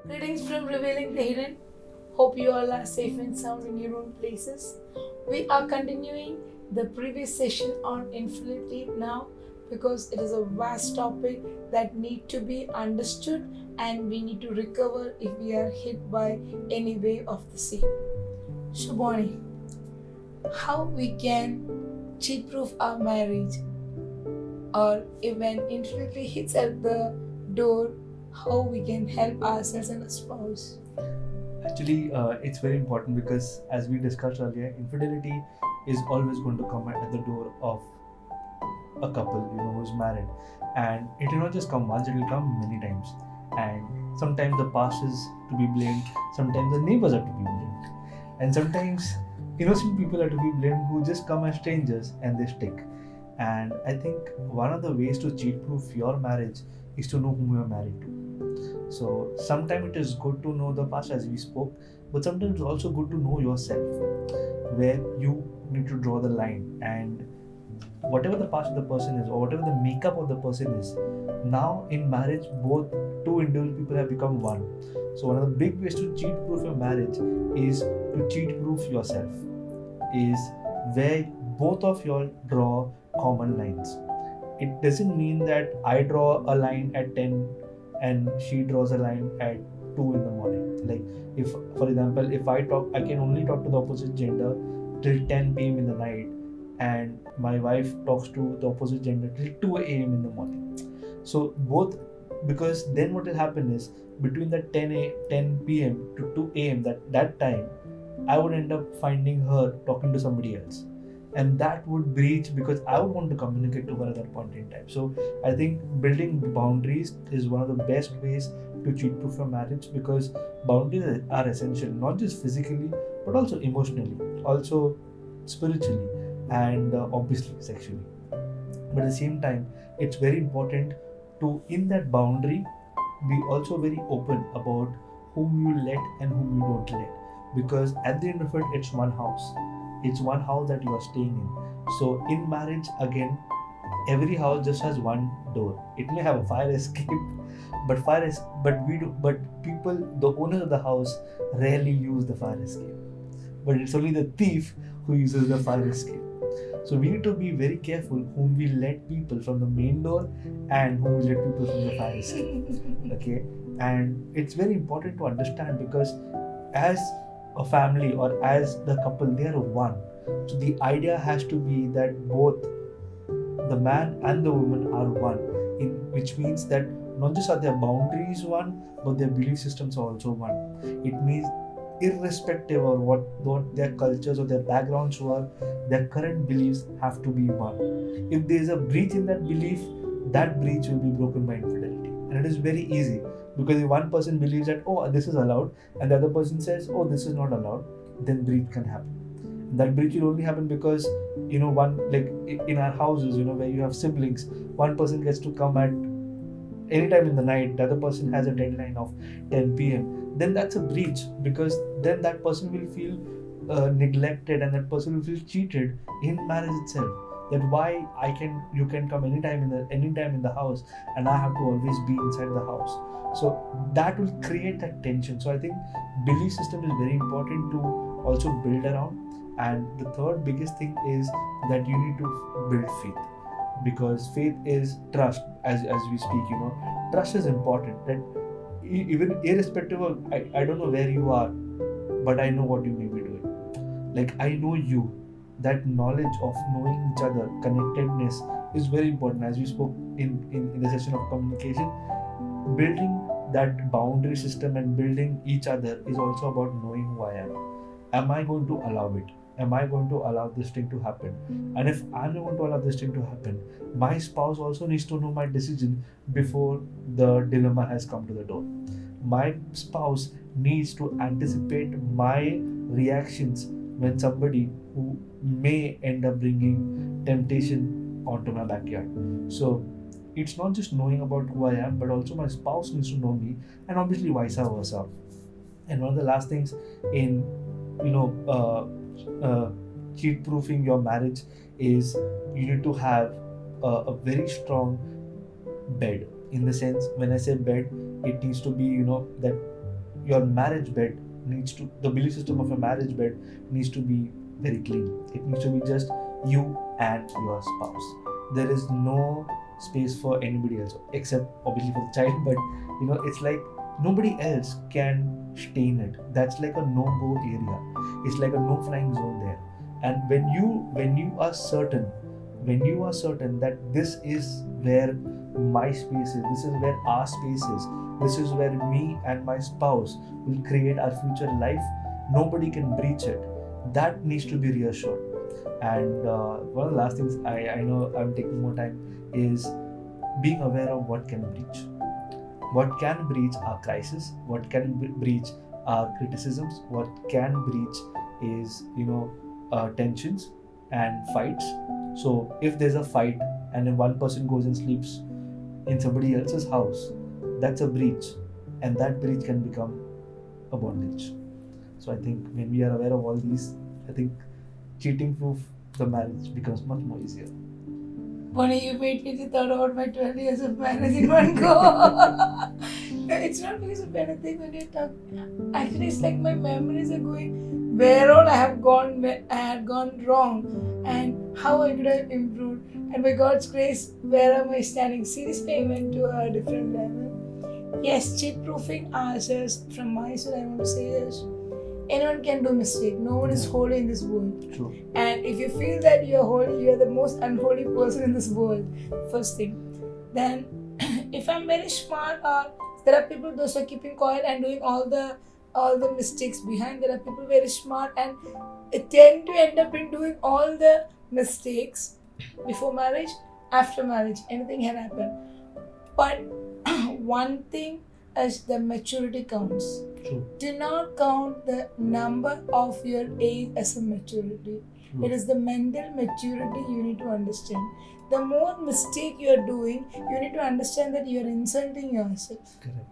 Greetings from Revealing the Hidden. Hope you all are safe and sound in your own places. We are continuing the previous session on infidelity now because it is a vast topic that need to be understood and we need to recover if we are hit by any wave of the sea. So Bonnie, how we can cheat proof our marriage or if when infidelity hits at the door, how we can help ourselves and a spouse. Actually, it's very important because, as we discussed earlier, infidelity is always going to come at the door of a couple, who's married, and it will not just come once; it will come many times. And sometimes the past is to be blamed, sometimes the neighbors are to be blamed, and sometimes innocent people are to be blamed who just come as strangers and they stick. And I think one of the ways to cheat-proof your marriage is to know whom you are married to. So sometimes it is good to know the past as we spoke, but sometimes it's also good to know yourself, where you need to draw the line and whatever the past of the person is or whatever the makeup of the person is, now in marriage both two individual people have become one. So one of the big ways to cheat proof your marriage is to cheat proof yourself, is where both of y'all draw common lines. It doesn't mean that I draw a line at 10 and she draws a line at 2 in the morning. Like, if, for example, if I can only talk to the opposite gender till 10 p.m. in the night, and my wife talks to the opposite gender till 2 a.m. in the morning. So, both, because then what will happen is between the 10 p.m. to 2 a.m., that time, I would end up finding her talking to somebody else, and that would breach because I would want to communicate to her at that point in time. So I think building boundaries is one of the best ways to cheat proof a marriage, because boundaries are essential, not just physically but also emotionally, also spiritually, and obviously sexually. But at the same time, it's very important to, in that boundary, be also very open about whom you let and whom you don't let, because at the end of it, it's one house that you are staying in. So in marriage, again, every house just has one door. It may have a fire escape, but people, the owners of the house, rarely use the fire escape, but it's only the thief who uses the fire escape. So we need to be very careful whom we let people from the main door and whom we let people from the fire escape. Okay, and it's very important to understand, because as a family or as the couple, they are one. So the idea has to be that both the man and the woman are one, in which means that not just are their boundaries one, but their belief systems are also one. It means irrespective of what their cultures or their backgrounds were, their current beliefs have to be one. If there is a breach in that belief, that breach will be broken by infidelity. And it is very easy, because if one person believes that, oh, this is allowed, and the other person says, oh, this is not allowed, then breach can happen. That breach will only happen because, one, like in our houses, where you have siblings, one person gets to come at any time in the night, the other person has a deadline of 10 p.m., then that's a breach, because then that person will feel neglected, and that person will feel cheated in marriage itself. That why you can come anytime in the house, and I have to always be inside the house. So that will create that tension. So I think belief system is very important to also build around. And the third biggest thing is that you need to build faith, because faith is trust. As we speak, trust is important. That even irrespective of, I don't know where you are, but I know what you may be doing. Like, I know you. That knowledge of knowing each other, connectedness, is very important. As we spoke in the session of communication, building that boundary system and building each other is also about knowing who I am. Am I going to allow it? Am I going to allow this thing to happen? And if I'm not going to allow this thing to happen, my spouse also needs to know my decision before the dilemma has come to the door. My spouse needs to anticipate my reactions when somebody who may end up bringing temptation onto my backyard. So it's not just knowing about who I am, but also my spouse needs to know me, and obviously vice versa. And one of the last things in, you know, cheat proofing your marriage is you need to have a very strong bed. In the sense, when I say bed, it needs to be, that your marriage bed the belief system of your marriage bed needs to be very clean. It needs to be just you and your spouse. There is no space for anybody else except obviously for the child, but it's like nobody else can stain it. That's like a no-go area. It's like a no-flying zone there. And when you are certain that this is where my space is, this is where our space is, this is where me and my spouse will create our future life, nobody can breach it. That needs to be reassured. And one of the last things I know I'm taking more time is being aware of what can breach. What can breach our crisis, what can breach our criticisms, what can breach is tensions and fights. So if there's a fight and then one person goes and sleeps in somebody else's house, that's a breach, and that breach can become a bondage. So I think when we are aware of all these, I think cheating proof the marriage becomes much more easier. Bonnie, you made me thought about my 12 years of marriage in one go. No, it's not because of anything when you talk. Actually, it's like my memories are going where all I had gone wrong, and how I could have improved. And by God's grace, where am I standing? Seriously, I went to a different level. Yes, cheat proofing ourselves. From my side, I want to say this. Anyone can do mistake. No one is holy in this world. True. And if you feel that you're holy, you're the most unholy person in this world. First thing. Then, if I'm very smart, or there are people those are keeping quiet and doing all the mistakes behind. There are people very smart and tend to end up in doing all the mistakes before marriage, after marriage. Anything can happen. But one thing is the maturity counts. True. Do not count the number of your age as a maturity. True. It is the mental maturity you need to understand. The more mistake you are doing, you need to understand that you are insulting yourself. Correct.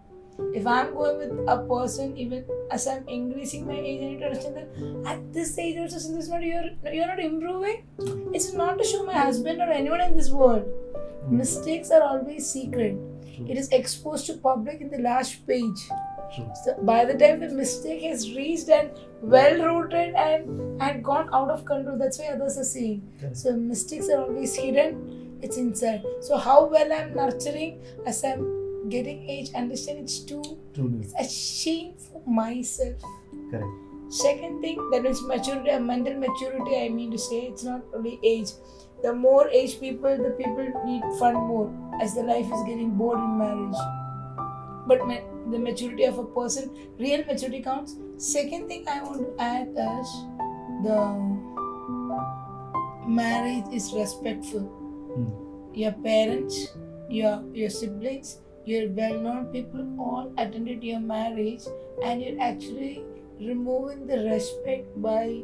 If I'm going with a person, even as I'm increasing my age, I need to understand that at this age also, since you're not improving, it's not to show my husband or anyone in this world. Mistakes are always secret. True. It is exposed to public in the last page. True. So by the time the mistake is reached and well rooted and gone out of control, that's why others are seeing. Correct. So mistakes are always hidden. It's inside. So how well I'm nurturing as I'm getting age, understand it's it's a shame for myself. Correct. Second thing, that is maturity, mental maturity. I mean to say, it's not only age. The more age people, the people need fun more as the life is getting bored in marriage. But the maturity of a person, real maturity counts. Second thing I want to add is the marriage is respectful. Your parents, your siblings, your well-known people all attended your marriage, and you're actually removing the respect by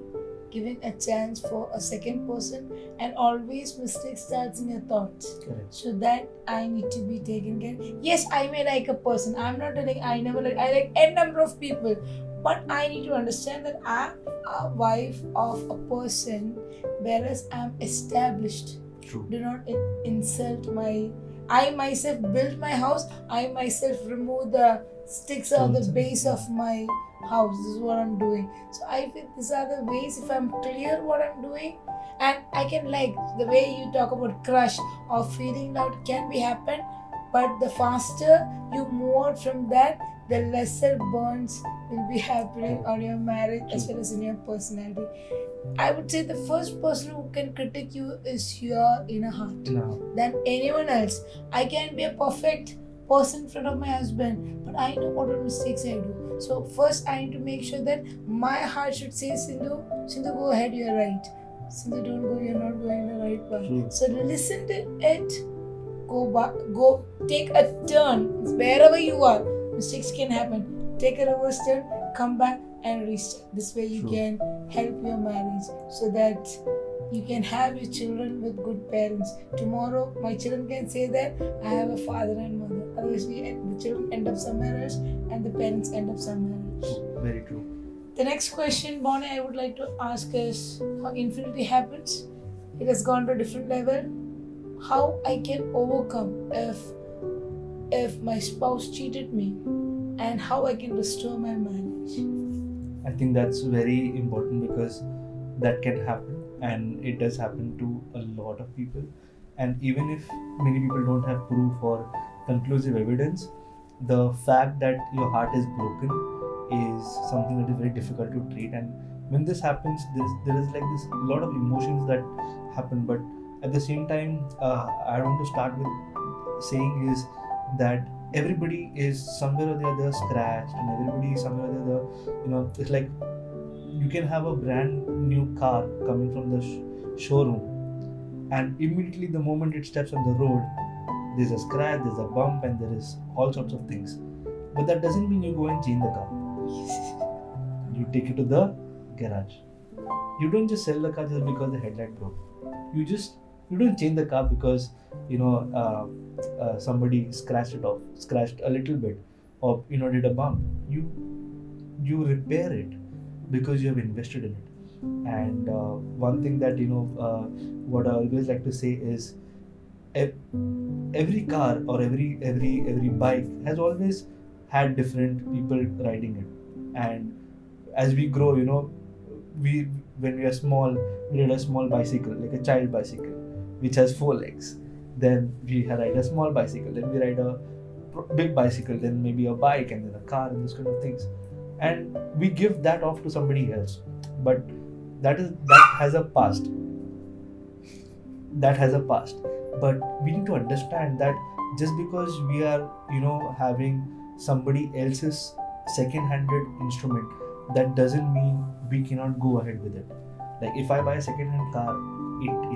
giving a chance for a second person, and always mistake starts in your thoughts. Correct. So that I need to be taken care. Yes, I may like a person. I'm not telling I like n number of people, but I need to understand that I'm a wife of a person, whereas I'm established. True. Do not insult my. I myself built my house. I myself remove the sticks on the base of my house. This is what I'm doing. So I feel these are the ways. If I'm clear what I'm doing, and I can like the way you talk about crush or feeling loud can be happen, but the faster you move out from that, the lesser bonds will be happening on your marriage as well as in your personality. I would say the first person who can critique you is your inner heart than anyone else. I can be a perfect person in front of my husband, but I know what mistakes I do. So first I need to make sure that my heart should say, Sindhu, go ahead, you're right. Sindhu, don't go, you're not going the right path. So listen to it, go back, go take a turn wherever you are. Mistakes can happen. Take a reverse turn, come back and restart. This way you can help your marriage so that you can have your children with good parents. Tomorrow, my children can say that I have a father and mother. Otherwise, the children end up somewhere else and the parents end up somewhere else. Very true. The next question, Bonnie, I would like to ask is how infidelity happens. It has gone to a different level. How I can overcome if my spouse cheated me. and how I can restore my marriage. I think that's very important because that can happen and it does happen to a lot of people. And even if many people don't have proof or conclusive evidence, the fact that your heart is broken is something that is very difficult to treat. And when this happens, there is like this lot of emotions that happen. But at the same time, I want to start with saying is that everybody is somewhere or the other scratched, and everybody is somewhere or the other, it's like you can have a brand new car coming from the showroom, and immediately the moment it steps on the road, there's a scratch, there's a bump, and there is all sorts of things. But that doesn't mean you go and change the car. You take it to the garage. You don't just sell the car just because the headlight broke. You don't change the car because somebody scratched a little bit, or did a bump. You repair it because you have invested in it. And one thing that what I always like to say is every car or every bike has always had different people riding it. And as we grow, we when we are small, we ride a small bicycle, like a child bicycle, which has 4 legs. Then we ride a small bicycle, then we ride a big bicycle, then maybe a bike, and then a car, and those kind of things. And we give that off to somebody else. But that has a past. That has a past. But we need to understand that just because we are, having somebody else's second-handed instrument, that doesn't mean we cannot go ahead with it. Like if I buy a second-hand car,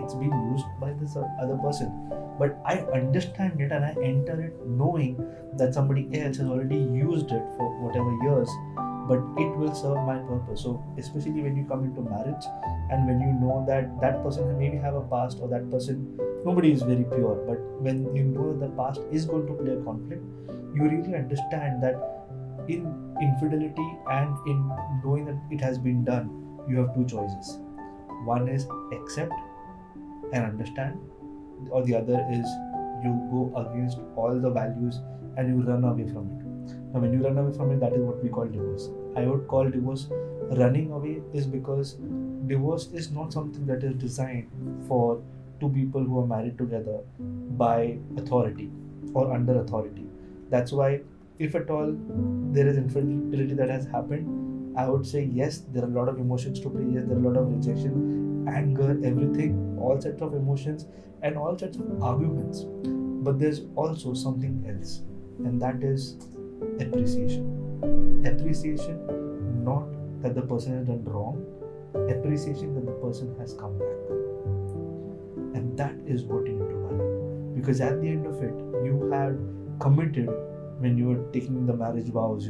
it's been used by this other person, but I understand it and I enter it knowing that somebody else has already used it for whatever years, but it will serve my purpose. So especially when you come into marriage, and when you know that person maybe have a past, or that person, nobody is very pure, but when you know that the past is going to play a conflict, you really understand that in infidelity and in knowing that it has been done, you have two choices. One is accept and understand, or the other is you go against all the values and you run away from it. Now when you run away from it, that is what we call divorce. I would call divorce running away, is because divorce is not something that is designed for two people who are married together by authority or under authority. That's why if at all there is infidelity that has happened, I would say yes, there are a lot of emotions to play. Yes, there are a lot of rejection, anger, everything, all sorts of emotions and all sorts of arguments. But there's also something else, and that is appreciation. Appreciation, not that the person has done wrong, appreciation that the person has come back. And that is what you need to value. Because at the end of it, you had committed when you were taking the marriage vows,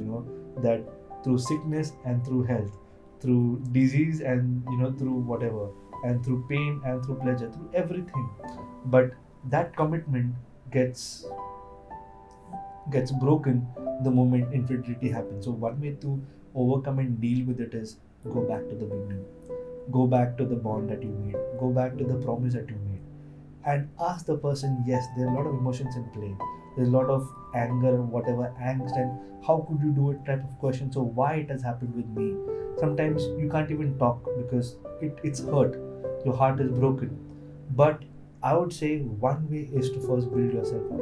that through sickness and through health, through disease and through whatever, and through pain and through pleasure, through everything. But that commitment gets broken the moment infidelity happens. So one way to overcome and deal with it is go back to the beginning. Go back to the bond that you made. Go back to the promise that you made. And ask the person, yes, there are a lot of emotions in play. There's a lot of anger, whatever, angst, and how could you do it type of question. So why it has happened with me? Sometimes you can't even talk because it's hurt. Your heart is broken. But I would say one way is to first build yourself up.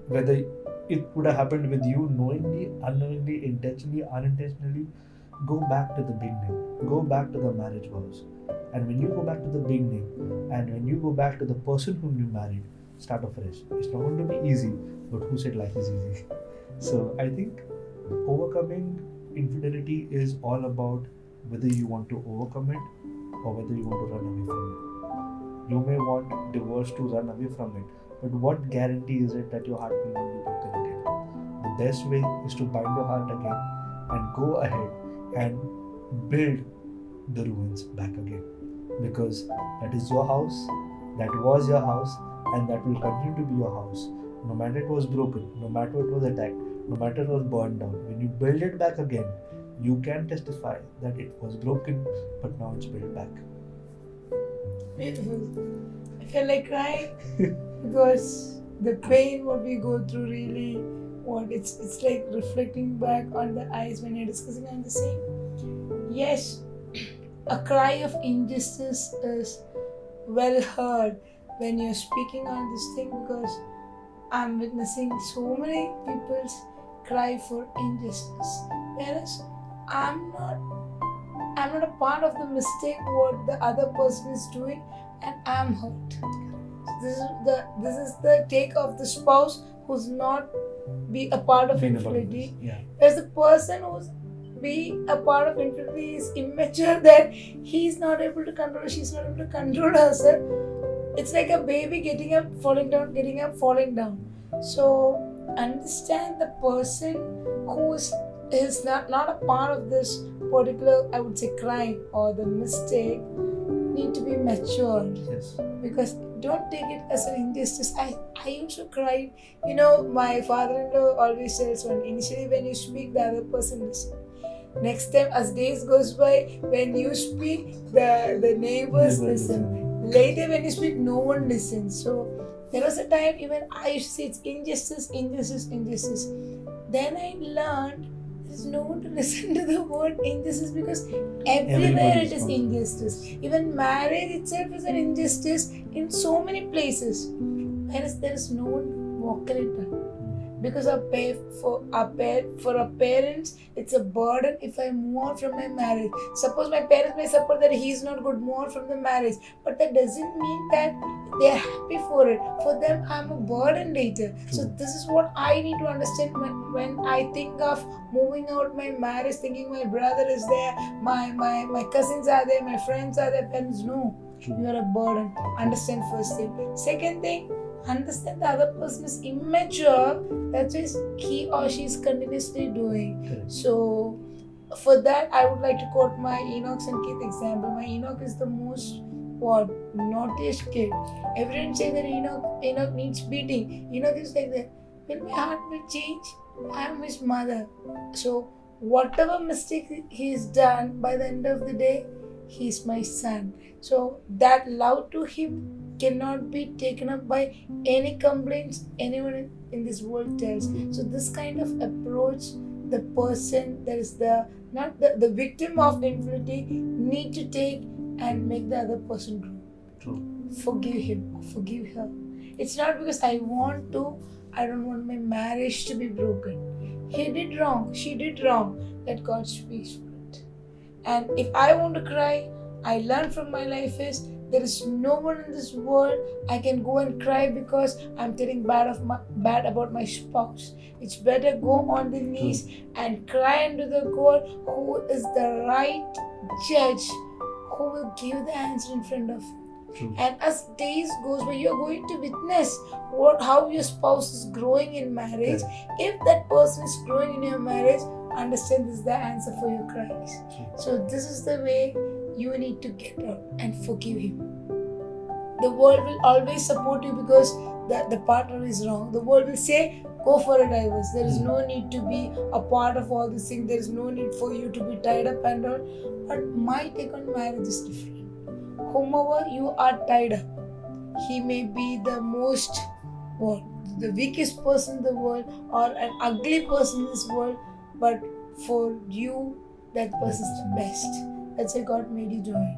Whether it would have happened with you knowingly, unknowingly, intentionally, unintentionally, go back to the beginning. Go back to the marriage vows. And when you go back to the beginning, and when you go back to the person whom you married, start afresh. It's not going to be easy, but who said life is easy? So I think overcoming infidelity is all about whether you want to overcome it or whether you want to run away from it. You may want divorce to run away from it, but what guarantee is it that your heart will not be broken again? The best way is to bind your heart again and go ahead and build the ruins back again, because that is your house, that was your house, and that will continue to be your house. No matter it was broken, no matter it was attacked, no matter it was burned down, when you build it back again, you can testify that it was broken, but now it's built back. Beautiful. I feel like crying because the pain what we go through really what it's like reflecting back on the eyes when you're discussing on the same. Yes, a cry of injustice is well heard when you're speaking on this thing, because I'm witnessing so many people's cry for injustice, whereas I'm not I'm not a part of the mistake what the other person is doing, and I'm hurt. This is the take of the spouse who's not be a part of Being a part of infidelity. this. Yeah. There's the person who's be a part of infidelity is immature, that he's not able to control, she's not able to control herself. It's like a baby getting up, falling down, getting up, falling down. So understand the person who is not a part of this particular, I would say, crime or the mistake need to be matured, Yes. because don't take it as an injustice. I used to cry. You know, my father-in-law always says, initially when you speak, the other person listens. Next time, as days goes by, when you speak, the neighbors listen. Later, when you speak, no one listens. So there was a time even I used to say it's injustice, injustice, injustice. Then I learned there's no one to listen to the word injustice, because everywhere it is injustice. Even marriage itself is an injustice in so many places. Whereas there is no one walking it down. Because for our parents, it's a burden if I move on from my marriage. Suppose my parents may support that he's not good, move on from the marriage, but that doesn't mean that they are happy for it. For them, I'm a burden later. So this is what I need to understand when I think of moving out my marriage, thinking my brother is there, my cousins are there, my friends are there. Parents, no, you are a burden. Understand first thing. Second thing, understand the other person is immature. That's what he or she is continuously doing. Correct. So for that, I would like to quote my Enoch and Keith example. My Enoch is the most naughtiest kid. Everyone say that Enoch needs beating. Enoch is like that. When my heart will change, I am his mother. So whatever mistake he's done, by the end of the day, he's my son. So that love to him cannot be taken up by any complaints anyone in this world tells. So this kind of approach, the person that is not the victim of infidelity need to take and make the other person grow. True. Forgive him, forgive her. It's not because I don't want my marriage to be broken. He did wrong, she did wrong. Let God speak for it. And if I want to cry, I learn from my life is there is no one in this world I can go and cry because I'm telling bad about my spouse. It's better go on the knees and cry unto the God who is the right judge, who will give the answer in front of you. True. And as days goes by, you're going to witness how your spouse is growing in marriage. If that person is growing in your marriage, understand this is the answer for your cries. So this is the way you need to get out and forgive him. The world will always support you because the partner is wrong. The world will say, go for a divorce. There is no need to be a part of all these things. There is no need for you to be tied up and all. But my take on marriage is different. Whomever you are tied up, he may be the most, the weakest person in the world or an ugly person in this world, but for you, that person is the best. That's why God made you join.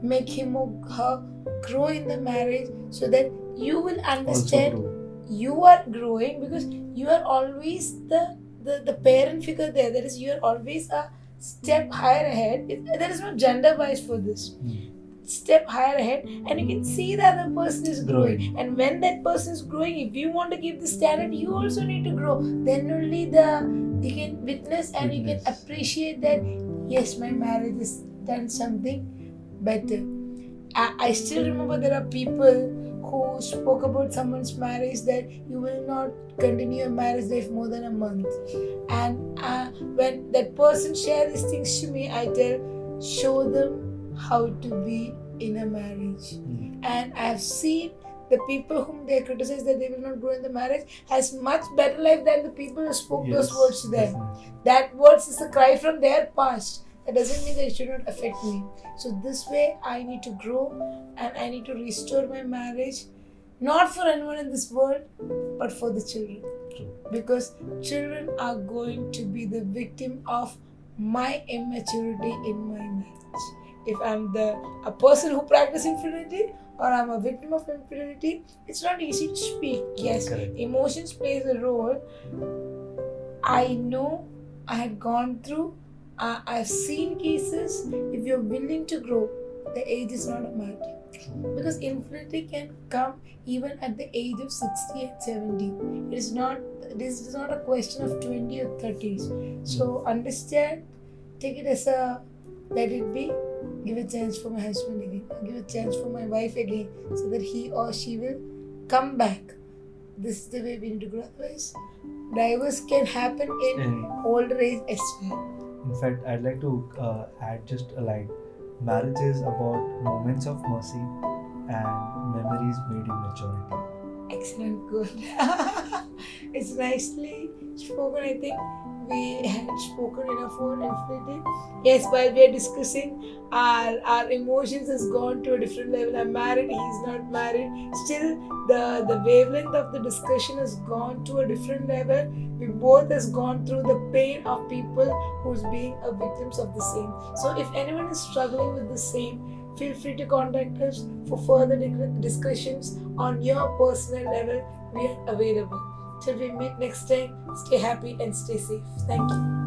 Make him or her grow in the marriage so that you will understand you are growing, because you are always the parent figure there. That is, you are always a step higher ahead. There is no gender bias for this. Step higher ahead, and you can see that the person is growing. And when that person is growing, if you want to keep the standard, you also need to grow. Then only you can witness and you can appreciate that, yes, my marriage has done something better. I still remember there are people who spoke about someone's marriage that you will not continue your marriage life more than a month. And when that person shares these things to me, I tell, show them how to be in a marriage. And I have seen the people whom they criticize that they will not grow in the marriage has much better life than the people who spoke those words to them. Definitely. That words is a cry from their past. That doesn't mean that it should not affect me. So this way I need to grow and I need to restore my marriage. Not for anyone in this world, but for the children. True. Because children are going to be the victim of my immaturity in my marriage. If I'm a person who practices infidelity or I'm a victim of infidelity, it's not easy to speak. Yes, Correct. emotions plays a role. I know, I had gone through, I've seen cases. If you're willing to grow, the age is not a matter. True. Because infidelity can come even at the age of 60 and 70. This is not a question of 20 or 30s. So understand, take it as a let it be, give a chance for my husband again, give a chance for my wife again, so that he or she will come back. This is the way we need to grow. Otherwise, divorce can happen in older age as well. In fact, I'd like to add just a line. Marriage is about moments of mercy and memories made in maturity. Excellent, good. It's nicely spoken. I think we had spoken enough on infidelity. Yes, while we are discussing, our emotions has gone to a different level. I'm married, he's not married. Still, the wavelength of the discussion has gone to a different level. We both has gone through the pain of people who's being a victims of the same. So if anyone is struggling with the same, feel free to contact us for further discussions on your personal level. We are available. Till we meet next time, stay happy and stay safe. Thank you.